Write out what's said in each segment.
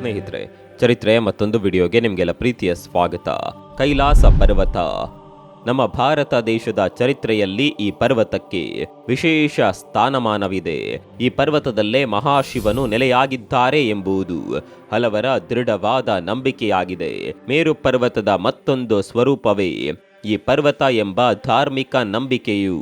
ಸ್ನೇಹಿತರೆ, ಚರಿತ್ರೆ ಮತ್ತೊಂದು ವಿಡಿಯೋಗೆ ನಿಮಗೆಲ್ಲ ಪ್ರೀತಿಯ ಸ್ವಾಗತ. ಕೈಲಾಸ ಪರ್ವತ ನಮ್ಮ ಭಾರತ ದೇಶದ ಚರಿತ್ರೆಯಲ್ಲಿ ಈ ಪರ್ವತಕ್ಕೆ ವಿಶೇಷ ಸ್ಥಾನಮಾನವಿದೆ. ಈ ಪರ್ವತದಲ್ಲೇ ಮಹಾಶಿವನು ನೆಲೆಯಾಗಿದ್ದಾರೆ ಎಂಬುದು ಹಲವರ ದೃಢವಾದ ನಂಬಿಕೆಯಾಗಿದೆ. ಮೇರು ಪರ್ವತದ ಮತ್ತೊಂದು ಸ್ವರೂಪವೇ ಈ ಪರ್ವತ ಎಂಬ ಧಾರ್ಮಿಕ ನಂಬಿಕೆಯು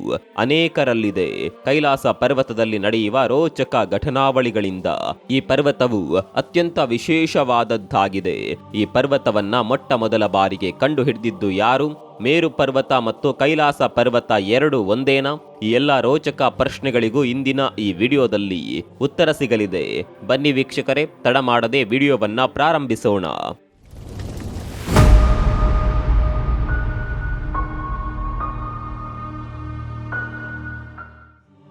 ಅನೇಕರಲ್ಲಿದೆ. ಕೈಲಾಸ ಪರ್ವತದಲ್ಲಿ ನಡೆಯುವ ರೋಚಕ ಘಟನಾವಳಿಗಳಿಂದ ಈ ಪರ್ವತವು ಅತ್ಯಂತ ವಿಶೇಷವಾದದ್ದಾಗಿದೆ. ಈ ಪರ್ವತವನ್ನ ಮೊಟ್ಟ ಮೊದಲ ಬಾರಿಗೆ ಕಂಡು ಹಿಡಿದಿದ್ದು ಯಾರು? ಮೇರು ಪರ್ವತ ಮತ್ತು ಕೈಲಾಸ ಪರ್ವತ ಎರಡು ಒಂದೇನಾ? ಈ ಎಲ್ಲ ರೋಚಕ ಪ್ರಶ್ನೆಗಳಿಗೂ ಇಂದಿನ ಈ ವಿಡಿಯೋದಲ್ಲಿ ಉತ್ತರ ಸಿಗಲಿದೆ. ಬನ್ನಿ ವೀಕ್ಷಕರೇ, ತಡ ಮಾಡದೆ ವಿಡಿಯೋವನ್ನ ಪ್ರಾರಂಭಿಸೋಣ.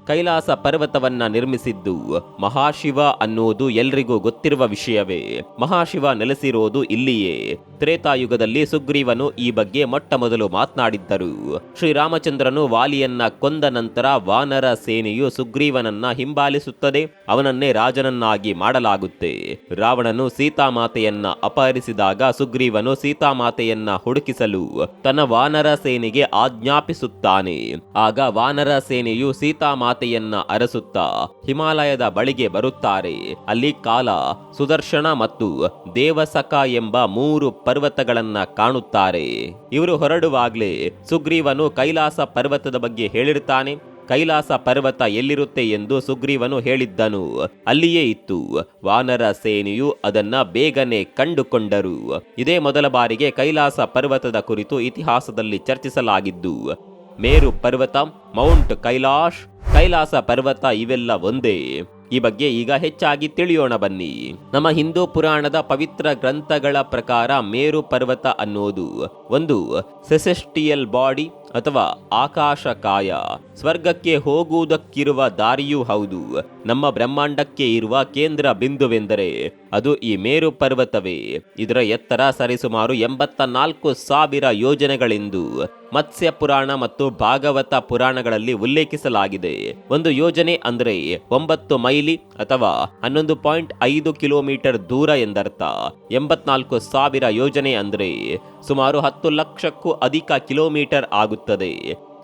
ಕೈಲಾಸ ಪರ್ವತವನ್ನ ನಿರ್ಮಿಸಿದ್ದು ಮಹಾಶಿವ ಅನ್ನುವುದು ಎಲ್ರಿಗೂ ಗೊತ್ತಿರುವ ವಿಷಯವೇ. ಮಹಾಶಿವ ನೆಲೆಸಿರೋದು ಇಲ್ಲಿಯೇ. ತ್ರೇತಾಯುಗದಲ್ಲಿ ಸುಗ್ರೀವನು ಈ ಬಗ್ಗೆ ಮೊಟ್ಟ ಮೊದಲು ಮಾತನಾಡಿದ್ದರು. ಶ್ರೀರಾಮಚಂದ್ರನು ವಾಲಿಯನ್ನ ಕೊಂದ ನಂತರ ವಾನರ ಸೇನೆಯು ಸುಗ್ರೀವನನ್ನ ಹಿಂಬಾಲಿಸುತ್ತದೆ. ಅವನನ್ನೇ ರಾಜನನ್ನಾಗಿ ಮಾಡಲಾಗುತ್ತೆ. ರಾವಣನು ಸೀತಾಮಾತೆಯನ್ನ ಅಪಹರಿಸಿದಾಗ ಸುಗ್ರೀವನು ಸೀತಾಮಾತೆಯನ್ನ ಹುಡುಕಿಸಲು ತನ್ನ ವಾನರ ಸೇನೆಗೆ ಆಜ್ಞಾಪಿಸುತ್ತಾನೆ. ಆಗ ವಾನರ ಸೇನೆಯು ಸೀತಾಮಾತೆಯನ್ನ ಅರಸುತ್ತಾ ಹಿಮಾಲಯದ ಬಳಿಗೆ ಬರುತ್ತಾರೆ. ಅಲ್ಲಿ ಕಾಲ, ಸುದರ್ಶನ ಮತ್ತು ದೇವಸಕ ಎಂಬ 3 ಪರ್ವತಗಳನ್ನ ಕಾಣುತ್ತಾರೆ. ಇವರು ಹೊರಡುವಾಗ್ಲೇ ಸುಗ್ರೀವನು ಕೈಲಾಸ ಪರ್ವತದ ಬಗ್ಗೆ ಹೇಳಿರ್ತಾನೆ. ಕೈಲಾಸ ಪರ್ವತ ಎಲ್ಲಿರುತ್ತೆ ಎಂದು ಸುಗ್ರೀವನು ಹೇಳಿದ್ದನು. ಅಲ್ಲಿಯೇ ಇತ್ತು. ವಾನರ ಸೇನೆಯು ಅದನ್ನ ಬೇಗನೆ ಕಂಡುಕೊಂಡರು. ಇದೇ ಮೊದಲ ಬಾರಿಗೆ ಕೈಲಾಸ ಪರ್ವತದ ಕುರಿತು ಇತಿಹಾಸದಲ್ಲಿ ಚರ್ಚಿಸಲಾಗಿದ್ದು. ಮೇರು ಪರ್ವತ, ಮೌಂಟ್ ಕೈಲಾಶ್, ಕೈಲಾಸ ಪರ್ವತ ಇವೆಲ್ಲ ಒಂದೇ. ಈ ಬಗ್ಗೆ ಈಗ ಹೆಚ್ಚಾಗಿ ತಿಳಿಯೋಣ ಬನ್ನಿ. ನಮ್ಮ ಹಿಂದೂ ಪುರಾಣದ ಪವಿತ್ರ ಗ್ರಂಥಗಳ ಪ್ರಕಾರ ಮೇರು ಪರ್ವತ ಅನ್ನೋದು ಒಂದು ಸೆಸೆಸ್ಟಿಯಲ್ ಬಾಡಿ ಅಥವಾ ಆಕಾಶಕಾಯ. ಸ್ವರ್ಗಕ್ಕೆ ಹೋಗುವುದಕ್ಕಿರುವ ದಾರಿಯೂ ಹೌದು. ನಮ್ಮ ಬ್ರಹ್ಮಾಂಡಕ್ಕೆ ಇರುವ ಕೇಂದ್ರ ಬಿಂದುವೆಂದರೆ ಅದು ಈ ಮೇರು ಪರ್ವತವೇ. ಇದರ ಎತ್ತರ ಸರಿಸುಮಾರು 84,000 ಯೋಜನೆಗಳೆಂದು ಮತ್ಸ್ಯ ಪುರಾಣ ಮತ್ತು ಭಾಗವತ ಪುರಾಣಗಳಲ್ಲಿ ಉಲ್ಲೇಖಿಸಲಾಗಿದೆ. ಒಂದು ಯೋಜನೆ ಅಂದ್ರೆ 9 ಮೈಲಿ ಅಥವಾ 11.5 ಕಿಲೋಮೀಟರ್ ದೂರ ಎಂದರ್ಥ. 84,000 ಯೋಜನೆ ಅಂದ್ರೆ ಸುಮಾರು 10 ಲಕ್ಷಕ್ಕೂ ಅಧಿಕ ಕಿಲೋಮೀಟರ್ ಆಗುತ್ತದೆ.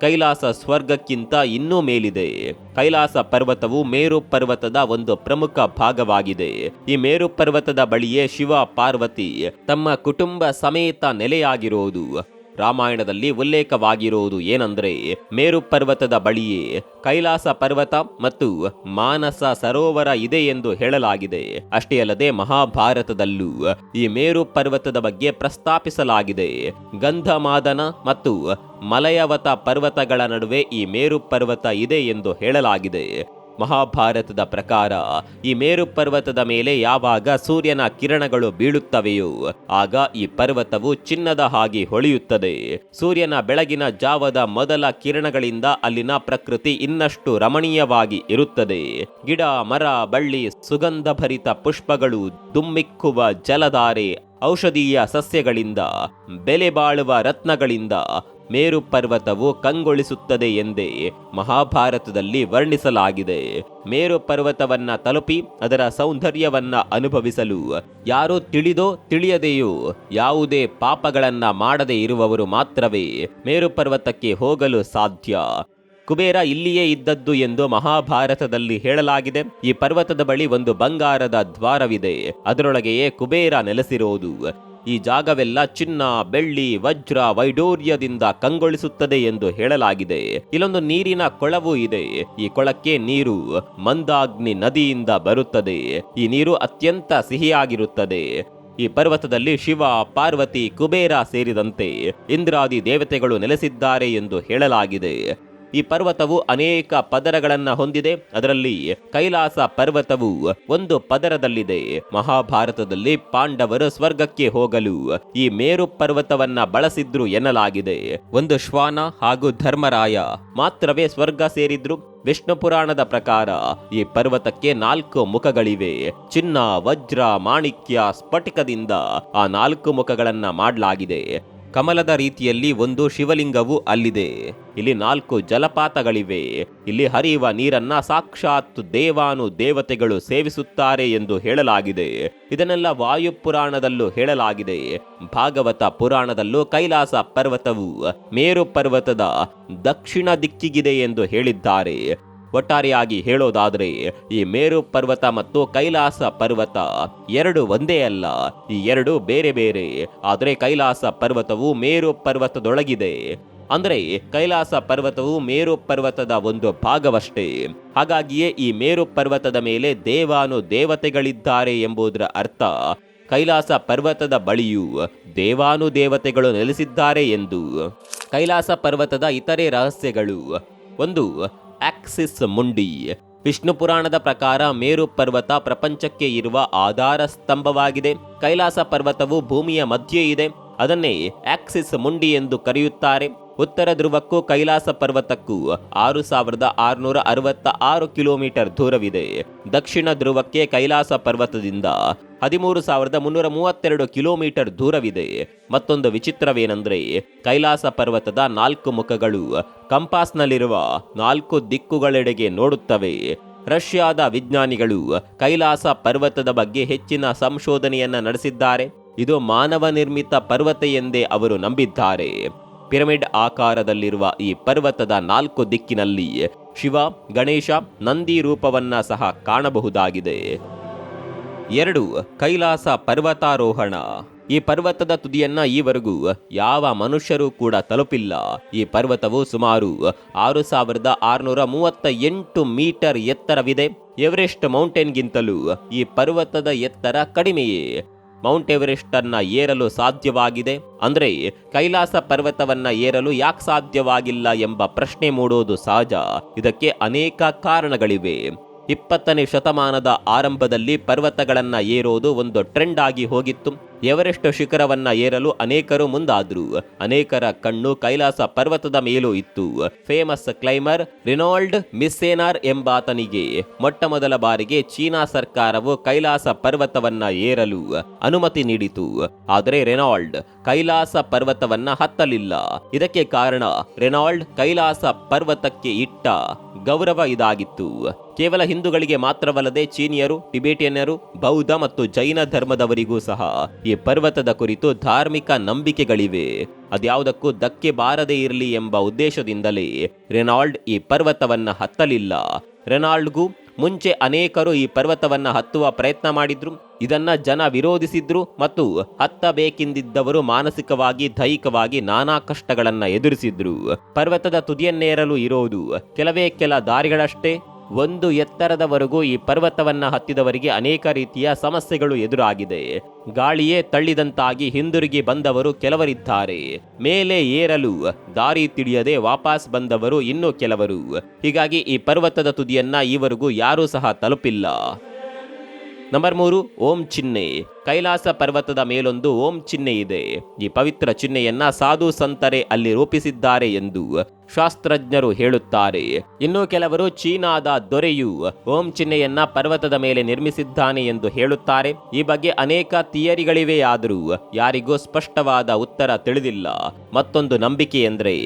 ಕೈಲಾಸ ಸ್ವರ್ಗಕ್ಕಿಂತ ಇನ್ನೂ ಮೇಲಿದೆ. ಕೈಲಾಸ ಪರ್ವತವು ಮೇರು ಪರ್ವತದ ಒಂದು ಪ್ರಮುಖ ಭಾಗವಾಗಿದೆ. ಈ ಮೇರು ಪರ್ವತದ ಬಳಿಯೇ ಶಿವ ಪಾರ್ವತಿ ತಮ್ಮ ಕುಟುಂಬ ಸಮೇತ ನೆಲೆಯಾಗಿರೋದು. ರಾಮಾಯಣದಲ್ಲಿ ಉಲ್ಲೇಖವಾಗಿರುವುದು ಏನಂದ್ರೆ, ಮೇರು ಪರ್ವತದ ಬಳಿಯೇ ಕೈಲಾಸ ಪರ್ವತ ಮತ್ತು ಮಾನಸ ಸರೋವರ ಇದೆ ಎಂದು ಹೇಳಲಾಗಿದೆ. ಅಷ್ಟೇ ಅಲ್ಲದೆ ಮಹಾಭಾರತದಲ್ಲೂ ಈ ಮೇರು ಪರ್ವತದ ಬಗ್ಗೆ ಪ್ರಸ್ತಾಪಿಸಲಾಗಿದೆ. ಗಂಧಮಾದನ ಮತ್ತು ಮಲಯವತ ಪರ್ವತಗಳ ನಡುವೆ ಈ ಮೇರು ಪರ್ವತ ಇದೆ ಎಂದು ಹೇಳಲಾಗಿದೆ. ಮಹಾಭಾರತದ ಪ್ರಕಾರ ಈ ಮೇರು ಪರ್ವತದ ಮೇಲೆ ಯಾವಾಗ ಸೂರ್ಯನ ಕಿರಣಗಳು ಬೀಳುತ್ತವೆಯೋ ಆಗ ಈ ಪರ್ವತವು ಚಿನ್ನದ ಹಾಗೆ ಹೊಳೆಯುತ್ತದೆ. ಸೂರ್ಯನ ಬೆಳಗಿನ ಜಾವದ ಮೊದಲ ಕಿರಣಗಳಿಂದ ಅಲ್ಲಿನ ಪ್ರಕೃತಿ ಇನ್ನಷ್ಟು ರಮಣೀಯವಾಗಿ ಇರುತ್ತದೆ. ಗಿಡ, ಮರ, ಬಳ್ಳಿ, ಸುಗಂಧಭರಿತ ಪುಷ್ಪಗಳು, ದುಮ್ಮಿಕ್ಕುವ ಜಲಧಾರೆ, ಔಷಧೀಯ ಸಸ್ಯಗಳಿಂದ, ಬೆಲೆ ಬಾಳುವ ರತ್ನಗಳಿಂದ ಮೇರು ಪರ್ವತವು ಕಂಗೊಳಿಸುತ್ತದೆ ಎಂದೇ ಮಹಾಭಾರತದಲ್ಲಿ ವರ್ಣಿಸಲಾಗಿದೆ. ಮೇರು ಪರ್ವತವನ್ನ ತಲುಪಿ ಅದರ ಸೌಂದರ್ಯವನ್ನ ಅನುಭವಿಸಲು ಯಾರೋ ತಿಳಿದೋ ತಿಳಿಯದೆಯೋ ಯಾವುದೇ ಪಾಪಗಳನ್ನ ಮಾಡದೇ ಇರುವವರು ಮಾತ್ರವೇ ಮೇರು ಪರ್ವತಕ್ಕೆ ಹೋಗಲು ಸಾಧ್ಯ. ಕುಬೇರ ಇಲ್ಲಿಯೇ ಇದ್ದದ್ದು ಎಂದು ಮಹಾಭಾರತದಲ್ಲಿ ಹೇಳಲಾಗಿದೆ. ಈ ಪರ್ವತದ ಬಳಿ ಒಂದು ಬಂಗಾರದ ದ್ವಾರವಿದೆ. ಅದರೊಳಗೆಯೇ ಕುಬೇರ ನೆಲೆಸಿರೋದು. ಈ ಜಾಗವೆಲ್ಲ ಚಿನ್ನ, ಬೆಳ್ಳಿ, ವಜ್ರ, ವೈಡೂರ್ಯದಿಂದ ಕಂಗೊಳಿಸುತ್ತದೆ ಎಂದು ಹೇಳಲಾಗಿದೆ. ಇಲ್ಲೊಂದು ನೀರಿನ ಕೊಳವೂ ಇದೆ. ಈ ಕೊಳಕ್ಕೆ ನೀರು ಮಂದಾಗ್ನಿ ನದಿಯಿಂದ ಬರುತ್ತದೆ. ಈ ನೀರು ಅತ್ಯಂತ ಸಿಹಿಯಾಗಿರುತ್ತದೆ. ಈ ಪರ್ವತದಲ್ಲಿ ಶಿವ, ಪಾರ್ವತಿ, ಕುಬೇರ ಸೇರಿದಂತೆ ಇಂದ್ರಾದಿ ದೇವತೆಗಳು ನೆಲೆಸಿದ್ದಾರೆ ಎಂದು ಹೇಳಲಾಗಿದೆ. ಈ ಪರ್ವತವು ಅನೇಕ ಪದರಗಳನ್ನ ಹೊಂದಿದೆ. ಅದರಲ್ಲಿ ಕೈಲಾಸ ಪರ್ವತವು ಒಂದು ಪದರದಲ್ಲಿದೆ. ಮಹಾಭಾರತದಲ್ಲಿ ಪಾಂಡವರು ಸ್ವರ್ಗಕ್ಕೆ ಹೋಗಲು ಈ ಮೇರು ಪರ್ವತವನ್ನ ಬಳಸಿದ್ರು ಎನ್ನಲಾಗಿದೆ. ಒಂದು ಶ್ವಾನ ಹಾಗೂ ಧರ್ಮರಾಯ ಮಾತ್ರವೇ ಸ್ವರ್ಗ ಸೇರಿದ್ರು. ವಿಷ್ಣು ಪುರಾಣದ ಪ್ರಕಾರ ಈ ಪರ್ವತಕ್ಕೆ 4 ಮುಖಗಳಿವೆ. ಚಿನ್ನ, ವಜ್ರ, ಮಾಣಿಕ್ಯ, ಸ್ಫಟಿಕದಿಂದ ಆ 4 ಮುಖಗಳನ್ನ ಮಾಡಲಾಗಿದೆ. ಕಮಲದ ರೀತಿಯಲ್ಲಿ ಒಂದು ಶಿವಲಿಂಗವು ಅಲ್ಲಿದೆ. ಇಲ್ಲಿ 4 ಜಲಪಾತಗಳಿವೆ. ಇಲ್ಲಿ ಹರಿಯುವ ನೀರನ್ನ ಸಾಕ್ಷಾತ್ ದೇವಾನು ದೇವತೆಗಳು ಸೇವಿಸುತ್ತಾರೆ ಎಂದು ಹೇಳಲಾಗಿದೆ. ಇದನ್ನೆಲ್ಲ ವಾಯು ಪುರಾಣದಲ್ಲೂ ಹೇಳಲಾಗಿದೆ. ಭಾಗವತ ಪುರಾಣದಲ್ಲೂ ಕೈಲಾಸ ಪರ್ವತವು ಮೇರು ಪರ್ವತದ ದಕ್ಷಿಣ ದಿಕ್ಕಿಗಿದೆ ಎಂದು ಹೇಳಿದ್ದಾರೆ. ಒಟ್ಟಾರೆಯಾಗಿ ಹೇಳೋದಾದ್ರೆ ಈ ಮೇರು ಪರ್ವತ ಮತ್ತು ಕೈಲಾಸ ಪರ್ವತ ಎರಡು ಒಂದೇ ಅಲ್ಲ, ಈ ಎರಡು ಬೇರೆ ಬೇರೆ. ಆದರೆ ಕೈಲಾಸ ಪರ್ವತವು ಮೇರು ಪರ್ವತದೊಳಗಿದೆ. ಅಂದ್ರೆ ಕೈಲಾಸ ಪರ್ವತವು ಮೇರು ಪರ್ವತದ ಒಂದು ಭಾಗವಷ್ಟೇ. ಹಾಗಾಗಿಯೇ ಈ ಮೇರು ಪರ್ವತದ ಮೇಲೆ ದೇವಾನು ದೇವತೆಗಳಿದ್ದಾರೆ ಎಂಬುದರ ಅರ್ಥ ಕೈಲಾಸ ಪರ್ವತದ ಬಳಿಯೂ ದೇವಾನು ದೇವತೆಗಳು ನೆಲೆಸಿದ್ದಾರೆ ಎಂದು. ಕೈಲಾಸ ಪರ್ವತದ ಇತರೆ ರಹಸ್ಯಗಳು: ಒಂದು, ಆಕ್ಸಿಸ್ ಮುಂಡಿ. ವಿಷ್ಣು ಪುರಾಣದ ಪ್ರಕಾರ ಮೇರು ಪರ್ವತ ಪ್ರಪಂಚಕ್ಕೆ ಇರುವ ಆಧಾರ ಸ್ತಂಭವಾಗಿದೆ. ಕೈಲಾಸ ಪರ್ವತವು ಭೂಮಿಯ ಮಧ್ಯೆ ಇದೆ. ಅದನ್ನೇ ಆಕ್ಸಿಸ್ ಮುಂಡಿ ಎಂದು ಕರೆಯುತ್ತಾರೆ. ಉತ್ತರ ಧ್ರುವಕ್ಕೂ ಕೈಲಾಸ ಪರ್ವತಕ್ಕೂ 6666 ಕಿಲೋಮೀಟರ್ ದೂರವಿದೆ. ದಕ್ಷಿಣ ಧ್ರುವಕ್ಕೆ ಕೈಲಾಸ ಪರ್ವತದಿಂದ 13,332 ಕಿಲೋಮೀಟರ್ ದೂರವಿದೆ. ಮತ್ತೊಂದು ವಿಚಿತ್ರವೇನೆಂದ್ರೆ ಕೈಲಾಸ ಪರ್ವತದ 4 ಮುಖಗಳು ಕಂಪಾಸ್ನಲ್ಲಿರುವ 4 ದಿಕ್ಕುಗಳೆಡೆಗೆ ನೋಡುತ್ತವೆ. ರಷ್ಯಾದ ವಿಜ್ಞಾನಿಗಳು ಕೈಲಾಸ ಪರ್ವತದ ಬಗ್ಗೆ ಹೆಚ್ಚಿನ ಸಂಶೋಧನೆಯನ್ನ ನಡೆಸಿದ್ದಾರೆ. ಇದು ಮಾನವ ನಿರ್ಮಿತ ಪರ್ವತ ಎಂದೇ ಅವರು ನಂಬಿದ್ದಾರೆ. ಪಿರಮಿಡ್ ಆಕಾರದಲ್ಲಿರುವ ಈ ಪರ್ವತದ 4 ದಿಕ್ಕಿನಲ್ಲಿ ಶಿವ, ಗಣೇಶ, ನಂದಿ ರೂಪವನ್ನ ಸಹ ಕಾಣಬಹುದಾಗಿದೆ. 2, ಕೈಲಾಸ ಪರ್ವತಾರೋಹಣ. ಈ ಪರ್ವತದ ತುದಿಯನ್ನ ಈವರೆಗೂ ಯಾವ ಮನುಷ್ಯರೂ ಕೂಡ ತಲುಪಿಲ್ಲ. ಈ ಪರ್ವತವು ಸುಮಾರು 6638 ಮೀಟರ್ ಎತ್ತರವಿದೆ. ಎವರೆಸ್ಟ್ ಮೌಂಟೇನ್ಗಿಂತಲೂ ಈ ಪರ್ವತದ ಎತ್ತರ ಕಡಿಮೆಯೇ. ಮೌಂಟ್ ಎವರೆಸ್ಟ್ ಅನ್ನ ಏರಲು ಸಾಧ್ಯವಾಗಿದೆ. ಅಂದ್ರೆ ಕೈಲಾಸ ಪರ್ವತವನ್ನ ಏರಲು ಯಾಕೆ ಸಾಧ್ಯವಾಗಿಲ್ಲ ಎಂಬ ಪ್ರಶ್ನೆ ಮೂಡೋದು ಸಹಜ. ಇದಕ್ಕೆ ಅನೇಕ ಕಾರಣಗಳಿವೆ. 20ನೇ ಶತಮಾನದ ಆರಂಭದಲ್ಲಿ ಪರ್ವತಗಳನ್ನ ಏರೋದು ಒಂದು ಟ್ರೆಂಡ್ ಆಗಿ ಹೋಗಿತ್ತು. ಎವರೆಸ್ಟ್ ಶಿಖರವನ್ನ ಏರಲು ಅನೇಕರು ಮುಂದಾದ್ರು. ಅನೇಕರ ಕಣ್ಣು ಕೈಲಾಸ ಪರ್ವತದ ಮೇಲೂ ಇತ್ತು. ಫೇಮಸ್ ಕ್ಲೈಮರ್ ರೆನಾಲ್ಡ್ ಮಿಸ್ಸೆನಾರ್ ಎಂಬಾತನಿಗೆ ಮೊಟ್ಟ ಮೊದಲ ಬಾರಿಗೆ ಚೀನಾ ಸರ್ಕಾರವು ಕೈಲಾಸ ಪರ್ವತವನ್ನ ಏರಲು ಅನುಮತಿ ನೀಡಿತು. ಆದರೆ ರೆನಾಲ್ಡ್ ಕೈಲಾಸ ಪರ್ವತವನ್ನ ಹತ್ತಲಿಲ್ಲ. ಇದಕ್ಕೆ ಕಾರಣ ರೆನಾಲ್ಡ್ ಕೈಲಾಸ ಪರ್ವತಕ್ಕೆ ಇಟ್ಟ ಗೌರವ ಇದಾಗಿತ್ತು. ಕೇವಲ ಹಿಂದೂಗಳಿಗೆ ಮಾತ್ರವಲ್ಲದೆ ಚೀನಿಯರು, ಟಿಬೇಟಿಯನ್ನರು, ಬೌದ್ಧ ಮತ್ತು ಜೈನ ಧರ್ಮದವರಿಗೂ ಸಹ ಈ ಪರ್ವತದ ಕುರಿತು ಧಾರ್ಮಿಕ ನಂಬಿಕೆಗಳಿವೆ. ಅದ್ಯಾವುದಕ್ಕೂ ಧಕ್ಕೆ ಬಾರದೇ ಇರಲಿ ಎಂಬ ಉದ್ದೇಶದಿಂದಲೇ ರೆನಾಲ್ಡ್ ಈ ಪರ್ವತವನ್ನ ಹತ್ತಲಿಲ್ಲ. ರೆನಾಲ್ಡ್ಗೂ ಮುಂಚೆ ಅನೇಕರು ಈ ಪರ್ವತವನ್ನ ಹತ್ತುವ ಪ್ರಯತ್ನ ಮಾಡಿದ್ರು. ಇದನ್ನ ಜನ ವಿರೋಧಿಸಿದ್ರು ಮತ್ತು ಹತ್ತಬೇಕೆಂದಿದ್ದವರು ಮಾನಸಿಕವಾಗಿ, ದೈಹಿಕವಾಗಿ ನಾನಾ ಕಷ್ಟಗಳನ್ನ ಎದುರಿಸಿದ್ರು. ಪರ್ವತದ ತುದಿಯನ್ನೇರಲು ಇರೋದು ಕೆಲವೇ ಕೆಲ ದಾರಿಗಳಷ್ಟೇ. ಒಂದು ಎತ್ತರದವರೆಗೂ ಈ ಪರ್ವತವನ್ನ ಹತ್ತಿದವರಿಗೆ ಅನೇಕ ರೀತಿಯ ಸಮಸ್ಯೆಗಳು ಎದುರಾಗಿದೆ. ಗಾಳಿಯೇ ತಳ್ಳಿದಂತಾಗಿ ಹಿಂದಿರುಗಿ ಬಂದವರು ಕೆಲವರಿದ್ದಾರೆ. ಮೇಲೆ ಏರಲು ದಾರಿ ತಿಳಿಯದೆ ವಾಪಸ್ ಬಂದವರು ಇನ್ನೂ ಕೆಲವರು. ಹೀಗಾಗಿ ಈ ಪರ್ವತದ ತುದಿಯನ್ನ ಈವರೆಗೂ ಯಾರೂ ಸಹ ತಲುಪಿಲ್ಲ. ನಂಬರ್ 3, ಓಂ ಚಿಹ್ನೆ. ಕೈಲಾಸ ಪರ್ವತದ ಮೇಲೊಂದು ಓಂ ಚಿಹ್ನೆ ಇದೆ. ಈ ಪವಿತ್ರ ಚಿಹ್ನೆಯನ್ನ ಸಾಧು ಸಂತರೆ ಅಲ್ಲಿ ರೂಪಿಸಿದ್ದಾರೆ ಎಂದು ಶಾಸ್ತ್ರಜ್ಞರು ಹೇಳುತ್ತಾರೆ. ಇನ್ನು ಕೆಲವರು ಚೀನಾದ ದೊರೆಯು ಓಂ ಚಿಹ್ನೆಯನ್ನ ಪರ್ವತದ ಮೇಲೆ ನಿರ್ಮಿಸಿದ್ದಾನೆ ಎಂದು ಹೇಳುತ್ತಾರೆ. ಈ ಬಗ್ಗೆ ಅನೇಕ ಥಿಯರಿಗಳಿವೆಯಾದರೂ ಯಾರಿಗೂ ಸ್ಪಷ್ಟವಾದ ಉತ್ತರ ತಿಳಿದಿಲ್ಲ. ಮತ್ತೊಂದು ನಂಬಿಕೆ ಎಂದರೆ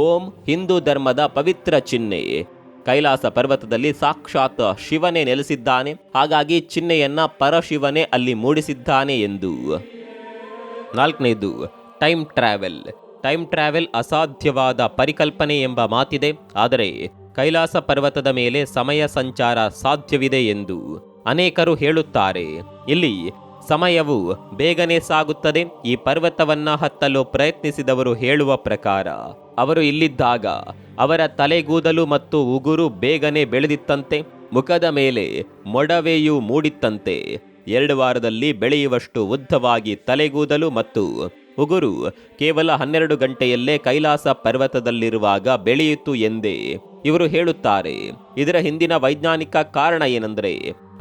ಓಂ ಹಿಂದೂ ಧರ್ಮದ ಪವಿತ್ರ ಚಿಹ್ನೆ. ಕೈಲಾಸ ಪರ್ವತದಲ್ಲಿ ಸಾಕ್ಷಾತ್ ಶಿವನೇ ನೆಲೆಸಿದ್ದಾನೆ. ಹಾಗಾಗಿ ಚಿಹ್ನೆಯನ್ನ ಪರಶಿವನೇ ಅಲ್ಲಿ ಮೂಡಿಸಿದ್ದಾನೆ ಎಂದು. 4ನೇದು, ಟೈಮ್ ಟ್ರಾವೆಲ್. ಟೈಮ್ ಟ್ರಾವೆಲ್ ಅಸಾಧ್ಯವಾದ ಪರಿಕಲ್ಪನೆ ಎಂಬ ಮಾತಿದೆ. ಆದರೆ ಕೈಲಾಸ ಪರ್ವತದ ಮೇಲೆ ಸಮಯ ಸಂಚಾರ ಸಾಧ್ಯವಿದೆ ಎಂದು ಅನೇಕರು ಹೇಳುತ್ತಾರೆ. ಇಲ್ಲಿ ಸಮಯವು ಬೇಗನೆ ಸಾಗುತ್ತದೆ. ಈ ಪರ್ವತವನ್ನ ಹತ್ತಲು ಪ್ರಯತ್ನಿಸಿದವರು ಹೇಳುವ ಪ್ರಕಾರ ಅವರು ಇಲ್ಲಿದ್ದಾಗ ಅವರ ತಲೆಗೂದಲು ಮತ್ತು ಉಗುರು ಬೇಗನೆ ಬೆಳೆದಿತ್ತಂತೆ. ಮುಖದ ಮೇಲೆ ಮೊಡವೆಯೂ ಮೂಡಿತ್ತಂತೆ. 2 ವಾರದಲ್ಲಿ ಬೆಳೆಯುವಷ್ಟು ಉದ್ದವಾಗಿ ತಲೆಗೂದಲು ಮತ್ತು ಉಗುರು ಕೇವಲ 12 ಗಂಟೆಯಲ್ಲೇ ಕೈಲಾಸ ಪರ್ವತದಲ್ಲಿರುವಾಗ ಬೆಳೆಯಿತು ಎಂದೇ ಇವರು ಹೇಳುತ್ತಾರೆ. ಇದರ ಹಿಂದಿನ ವೈಜ್ಞಾನಿಕ ಕಾರಣ ಏನೆಂದರೆ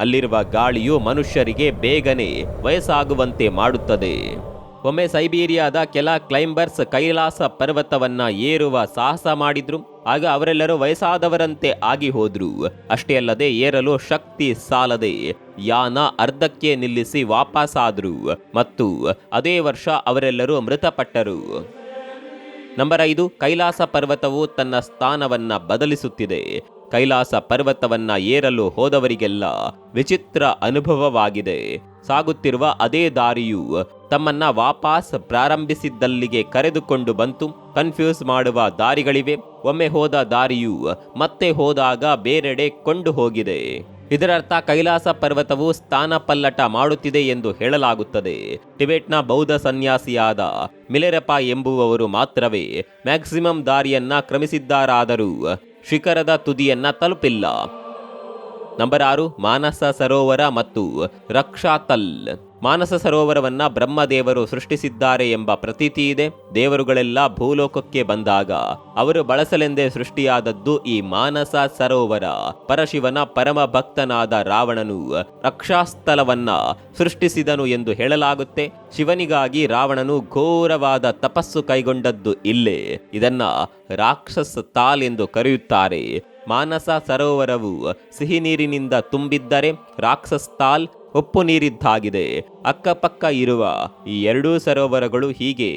ಅಲ್ಲಿರುವ ಗಾಳಿಯು ಮನುಷ್ಯರಿಗೆ ಬೇಗನೆ ವಯಸ್ಸಾಗುವಂತೆ ಮಾಡುತ್ತದೆ. ಒಮ್ಮೆ ಸೈಬೀರಿಯಾದ ಕೆಲ ಕ್ಲೈಂಬರ್ಸ್ ಕೈಲಾಸ ಪರ್ವತವನ್ನ ಏರುವ ಸಾಹಸ ಮಾಡಿದ್ರು. ಆಗ ಅವರೆಲ್ಲರೂ ವಯಸ್ಸಾದವರಂತೆ ಆಗಿ ಹೋದ್ರು. ಅಷ್ಟೇ ಅಲ್ಲದೆ ಏರಲು ಶಕ್ತಿ ಸಾಲದೆ ಯಾನ ಅರ್ಧಕ್ಕೆ ನಿಲ್ಲಿಸಿ ವಾಪಸ್ಸಾದ್ರು ಮತ್ತು ಅದೇ ವರ್ಷ ಅವರೆಲ್ಲರೂ ಮೃತಪಟ್ಟರು. ನಂಬರ್ 5, ಕೈಲಾಸ ಪರ್ವತವು ತನ್ನ ಸ್ಥಾನವನ್ನ ಬದಲಿಸುತ್ತಿದೆ. ಕೈಲಾಸ ಪರ್ವತವನ್ನ ಏರಲು ಹೋದವರಿಗೆಲ್ಲ ವಿಚಿತ್ರ ಅನುಭವವಾಗಿದೆ. ಸಾಗುತ್ತಿರುವ ಅದೇ ದಾರಿಯು ತಮ್ಮನ್ನ ವಾಪಸ್ ಪ್ರಾರಂಭಿಸಿದ್ದಲ್ಲಿಗೆ ಕರೆದುಕೊಂಡು ಬಂತು. ಕನ್ಫ್ಯೂಸ್ ಮಾಡುವ ದಾರಿಗಳಿವೆ. ಒಮ್ಮೆ ಹೋದ ದಾರಿಯು ಮತ್ತೆ ಹೋದಾಗ ಬೇರೆಡೆ ಕೊಂಡು ಹೋಗಿದೆ. ಇದರರ್ಥ ಕೈಲಾಸ ಪರ್ವತವು ಸ್ಥಾನ ಪಲ್ಲಟ ಮಾಡುತ್ತಿದೆ ಎಂದು ಹೇಳಲಾಗುತ್ತದೆ. ಟಿಬೆಟ್ನ ಬೌದ್ಧ ಸನ್ಯಾಸಿಯಾದ ಮಿಲೆರಪ ಎಂಬುವವರು ಮಾತ್ರವೇ ಮ್ಯಾಕ್ಸಿಮಮ್ ದಾರಿಯನ್ನ ಕ್ರಮಿಸಿದ್ದಾರಾದರೂ ಶಿಖರದ ತುದಿಯನ್ನ ತಲುಪಿಲ್ಲ. ನಂಬರ್ 6, ಮಾನಸ ಸರೋವರ ಮತ್ತು ರಕ್ಷಾತಲ್. ಮಾನಸ ಸರೋವರವನ್ನ ಬ್ರಹ್ಮದೇವರು ಸೃಷ್ಟಿಸಿದ್ದಾರೆ ಎಂಬ ಪ್ರತೀತಿ ಇದೆ. ದೇವರುಗಳೆಲ್ಲ ಭೂಲೋಕಕ್ಕೆ ಬಂದಾಗ ಅವರು ಬಳಸಲೆಂದೇ ಸೃಷ್ಟಿಯಾದದ್ದು ಈ ಮಾನಸ ಸರೋವರ. ಪರಶಿವನ ಪರಮ ಭಕ್ತನಾದ ರಾವಣನು ರಕ್ಷಾಸ್ಥಲವನ್ನ ಸೃಷ್ಟಿಸಿದನು ಎಂದು ಹೇಳಲಾಗುತ್ತೆ. ಶಿವನಿಗಾಗಿ ರಾವಣನು ಘೋರವಾದ ತಪಸ್ಸು ಕೈಗೊಂಡದ್ದು ಇಲ್ಲೇ. ಇದನ್ನ ರಾಕ್ಷಸ ತಾಲ್ ಎಂದು ಕರೆಯುತ್ತಾರೆ. ಮಾನಸ ಸರೋವರವು ಸಿಹಿ ನೀರಿನಿಂದ ತುಂಬಿದ್ದರೆ ರಾಕ್ಷಸ ತಾಲ್ ಉಪ್ಪು ನೀರಿದ್ದಾಗಿದೆ. ಅಕ್ಕಪಕ್ಕ ಇರುವ ಈ ಎರಡೂ ಸರೋವರಗಳು ಹೀಗೆ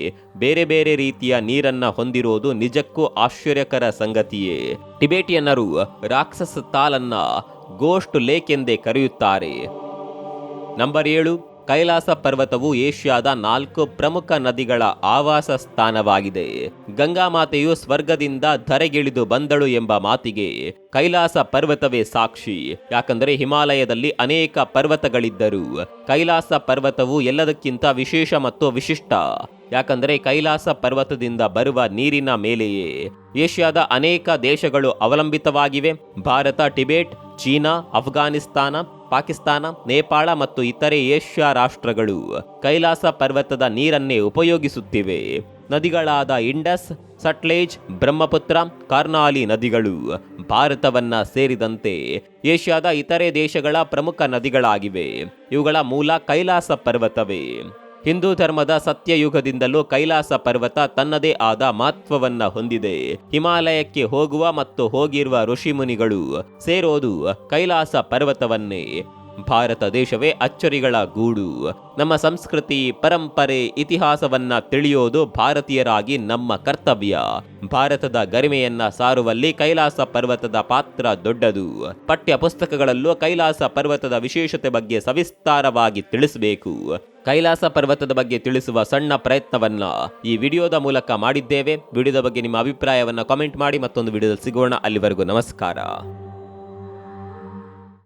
ಬೇರೆ ಬೇರೆ ರೀತಿಯ ನೀರನ್ನ ಹೊಂದಿರೋದು ನಿಜಕ್ಕೂ ಆಶ್ಚರ್ಯಕರ ಸಂಗತಿಯೇ. ಟಿಬೇಟಿಯನ್ನರು ರಾಕ್ಷಸ ತಾಲನ್ನ ಗೋಸ್ಟ್ ಲೇಕ್ ಎಂದೇ ಕರೆಯುತ್ತಾರೆ. ನಂಬರ್ 7, ಕೈಲಾಸ ಪರ್ವತವು ಏಷ್ಯಾದ 4 ಪ್ರಮುಖ ನದಿಗಳ ಆವಾಸ ಸ್ಥಾನವಾಗಿದೆ. ಗಂಗಾ ಮಾತೆಯು ಸ್ವರ್ಗದಿಂದ ಧರೆಗಿಳಿದು ಬಂದಳು ಎಂಬ ಮಾತಿಗೆ ಕೈಲಾಸ ಪರ್ವತವೇ ಸಾಕ್ಷಿ. ಯಾಕಂದರೆ ಹಿಮಾಲಯದಲ್ಲಿ ಅನೇಕ ಪರ್ವತಗಳಿದ್ದರೂ ಕೈಲಾಸ ಪರ್ವತವು ಎಲ್ಲದಕ್ಕಿಂತ ವಿಶೇಷ ಮತ್ತು ವಿಶಿಷ್ಟ. ಯಾಕಂದರೆ ಕೈಲಾಸ ಪರ್ವತದಿಂದ ಬರುವ ನೀರಿನ ಮೇಲೆಯೇ ಏಷ್ಯಾದ ಅನೇಕ ದೇಶಗಳು ಅವಲಂಬಿತವಾಗಿವೆ. ಭಾರತ, ಟಿಬೆಟ್, ಚೀನಾ, ಅಫ್ಘಾನಿಸ್ತಾನ, ಪಾಕಿಸ್ತಾನ, ನೇಪಾಳ ಮತ್ತು ಇತರೆ ಏಷ್ಯಾ ರಾಷ್ಟ್ರಗಳು ಕೈಲಾಸ ಪರ್ವತದ ನೀರನ್ನೇ ಉಪಯೋಗಿಸುತ್ತಿವೆ. ನದಿಗಳಾದ ಇಂಡಸ್, ಸಟ್ಲೇಜ್, ಬ್ರಹ್ಮಪುತ್ರ, ಕರ್ನಾಲಿ ನದಿಗಳು ಭಾರತವನ್ನ ಸೇರಿದಂತೆ ಏಷ್ಯಾದ ಇತರೆ ದೇಶಗಳ ಪ್ರಮುಖ ನದಿಗಳಾಗಿವೆ. ಇವುಗಳ ಮೂಲ ಕೈಲಾಸ ಪರ್ವತವೇ. ಹಿಂದೂ ಧರ್ಮದ ಸತ್ಯಯುಗದಿಂದಲೂ ಕೈಲಾಸ ಪರ್ವತ ತನ್ನದೇ ಆದ ಮಹತ್ವವನ್ನ ಹೊಂದಿದೆ. ಹಿಮಾಲಯಕ್ಕೆ ಹೋಗುವ ಮತ್ತು ಹೋಗಿರುವ ಋಷಿಮುನಿಗಳು ಸೇರೋದು ಕೈಲಾಸ ಪರ್ವತವನ್ನೇ. ಭಾರತ ದೇಶವೇ ಅಚ್ಚರಿಗಳ ಗೂಡು. ನಮ್ಮ ಸಂಸ್ಕೃತಿ, ಪರಂಪರೆ, ಇತಿಹಾಸವನ್ನ ತಿಳಿಯೋದು ಭಾರತೀಯರಾಗಿ ನಮ್ಮ ಕರ್ತವ್ಯ. ಭಾರತದ ಗರಿಮೆಯನ್ನ ಸಾರುವಲ್ಲಿ ಕೈಲಾಸ ಪರ್ವತದ ಪಾತ್ರ ದೊಡ್ಡದು. ಪಠ್ಯ ಪುಸ್ತಕಗಳಲ್ಲೂ ಕೈಲಾಸ ಪರ್ವತದ ವಿಶೇಷತೆ ಬಗ್ಗೆ ಸವಿಸ್ತಾರವಾಗಿ ತಿಳಿಸಬೇಕು. ಕೈಲಾಸ ಪರ್ವತದ ಬಗ್ಗೆ ತಿಳಿಸುವ ಸಣ್ಣ ಪ್ರಯತ್ನವನ್ನ ಈ ವಿಡಿಯೋದ ಮೂಲಕ ಮಾಡಿದ್ದೇವೆ. ವಿಡಿಯೋದ ಬಗ್ಗೆ ನಿಮ್ಮ ಅಭಿಪ್ರಾಯವನ್ನ ಕಾಮೆಂಟ್ ಮಾಡಿ. ಮತ್ತೊಂದು ವಿಡಿಯೋದಲ್ಲಿ ಸಿಗೋಣ. ಅಲ್ಲಿವರೆಗೂ ನಮಸ್ಕಾರ.